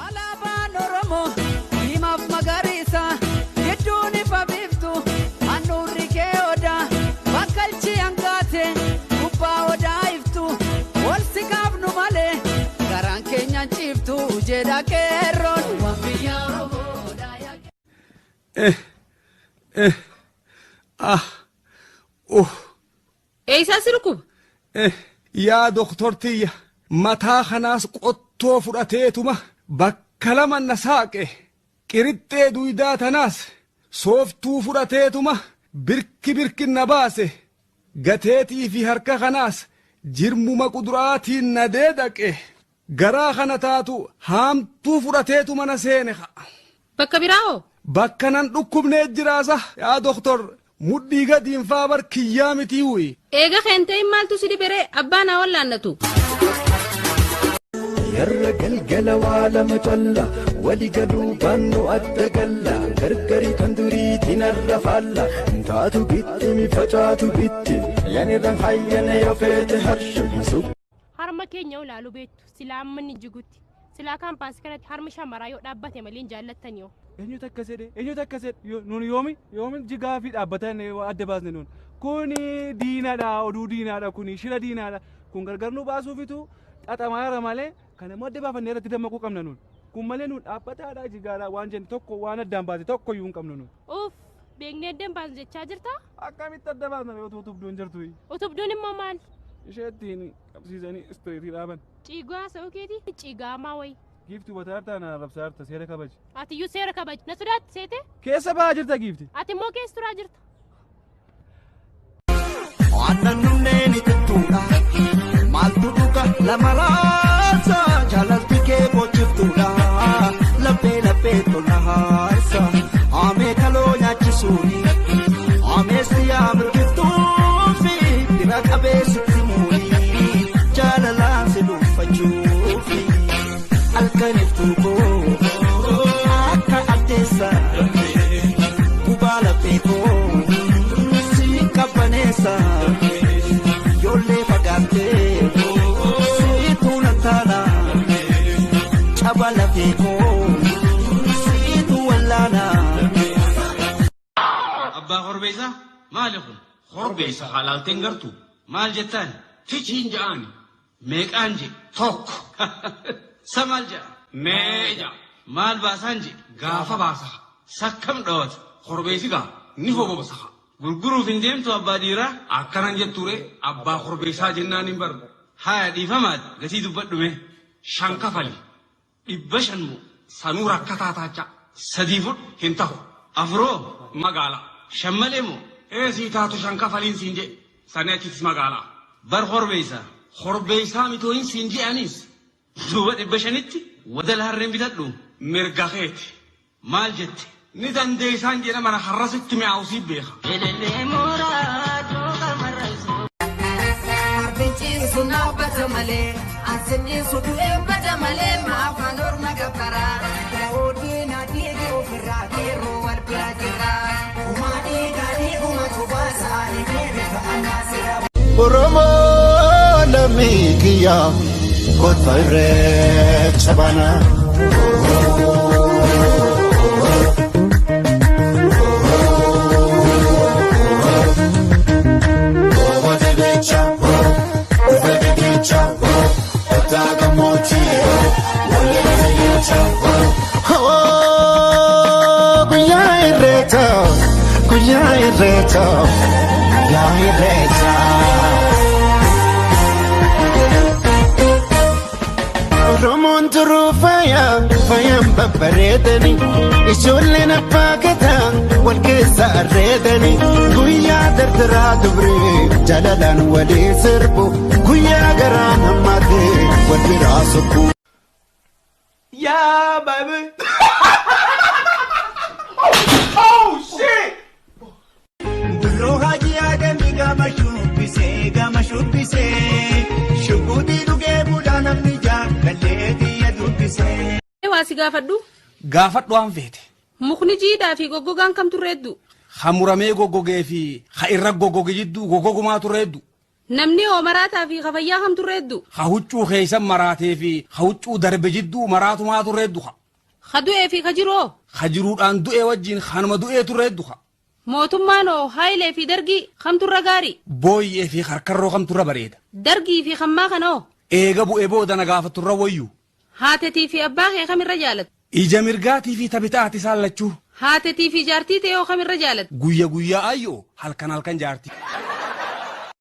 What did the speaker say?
Alaabaan Oromoo diimaaf magariisa gidduun ifa biiftu handhuurri kee odaa bakkalchi hangaate gubbaa odaa iftu wal si kaafnu malee garaan keenyaan ciiftu jedha qeerroon waan biyya Oromoodhaa Eeysaa sirkuba? Yaa doktortiyya mataa kanaas qottoo fudhateetuma bakka lama na saaqe qirixxee duydaa tanaas sooftuu fudhateetuma birki na baase gateetii fi harka kanaas jirmuma quduraatiin na deedaqe garaa kana taatu haamtuu fudhateetuma na seene Bakka biraahoo? Bakka nan dhukkubnee jiraasa yaa doktor mudhii gadiin faabar kiyyaa mitii wuyi. Eega keentee maaltu si dibere abbaan haa wallaannatu. Yarra galgala waa lama tolla wali galuu baannu adda galla gargari kan duriitiin arra faalla taatu bitti mi facaatu bitti yanirran hayyana yoo feete harshisu. Harma keenya ulaalu beektu silaa ammanni jigutti silaa kaampaasii kanatti harma shamaraa yoo dhaabbate malee hin jaallattani yoo. Eenyu takka sedhe nun yoomi jigaa fi dhaabbatan adda baasne nun kuni diinaadha oduu diinaadha kuni shira diinaadha kun gargar nu baasuufitu xaxamaara malee kana immoo adda baafannee irratti dammaquu qabna nun kun malee nun dhaabbataadha jigaadha waan jenni tokko waan addaan baase tokko iyyuu hin qabnu nun. Uff beeknee addaan baasu jechaa jirta? Akkamitti adda baasna yoo utubduun jirtu. Utubduun immoo maal? Isheettiin qabsiisanii istooriitii dhaaban. Ciigaa sa'uu keetii ciigaamaa wayi. Giifti wataartaa na rabsaarta seera kabaji. Ati iyyuu seera kabaji na sodaatti seete? Keessa ba'aa jirta giifti. Ati immoo keessa turaa jirta. Aannan nunneen ittuudha maaltu dhuga lama raasa jaalalti kee boojjiftuudha laphee tola haasa amee kaloo nyaachisuuni amee siyaa mirgiftuufi bira qabee sitti muuni jaalalaan si dhuunfachuufi. Alkaniftuko akka addeessa kubaala beekoo si qabbaneessa yoollee fagaattee si tuuna taana cabala beekoo si tuwallaana. Abbaa Korbeessaa maali kun? Korbeessa halaalteen gartuu maal jettaan? Fichiin ja'aani meeqaan je tokko. Samal ja'a meeja maal baasaan je gaafa baasa sakkam dhawata korbeessi gaa ni hobobsa gurguruuf hin deemtu abbaa dhiiraa akkanan jetture abbaa korbeessaa jennaan hin barba haya dhiifamaati gatii dubbadhume shan kafali 500 moo sanuu rakkataa taacha sadii fudhu hin tahu afroo magaala shammalee moo eesii taatu shan kafaliin siin je saneettis magaala bar korbeessaa mitooyin siin je'anis duuba 500tti wadala harreen bitadhu mirga keeti maal jette ni dandeessaan jedha mana harrasitti mi'aawusii beeka. Elelee mooraa jooga marrasu. Arbinciin sun dhaabbata malee ansinni sun du'eeffata malee maafaan orma gabbaraa. Oodiin adii ofirraa keeroo wal bira jira. Uumanii gaarii uumatu baasaa eegeera annaasira. Oromoo lammii kiyyaa. Kota irreecha bana. Guyyaa irreecha. Oromoon turuu faayaan babbareedani ijoolleen abbaa gadaa wal keessa arreedani guyyaa dardaraa dubree jaalalaan walii sirbu guyyaa garaa namaatee wal biraa sobbu. Yeah, baby. Oh shit. Duroo hajii adeemi gama shubbisee shukuutii dhugee buudhaa namni jaakallee biyya dubbisee. Waasi gaafadhu? Gaafadhu waan feete. Mukni jiidhaa fi goggogaan kam turreeddu? Hamuramee goggogee fi ha irra goggoge jidduu goggogumaa turreeddu. namni oo maraataa fi kafayyaa kamtu reeddu Huccuu keeysan maraatee fi huccuu darbe jidduu maraatumaatu reeddu ha. kadu'ee fi kajiroo Kajiruudhaan du'e wajjin kanuma du'eetu reeddu ha. mootummaan oo haayilee fi dargii kamturra gaarii Booyyee fi harkarroo kamturra bareeda. dargii fi kammaa kanoo Eega bu'ee booda nagaafaturra wayyu. haatetii fi abbaa kee kamirra jaalatu Ija mirgaatii fi tabitaati saallachuu. haatetii fi jaartii ta'ee oo kamirra jaalatu Guyya guyyaa ayyoo halkan halkan jaarti.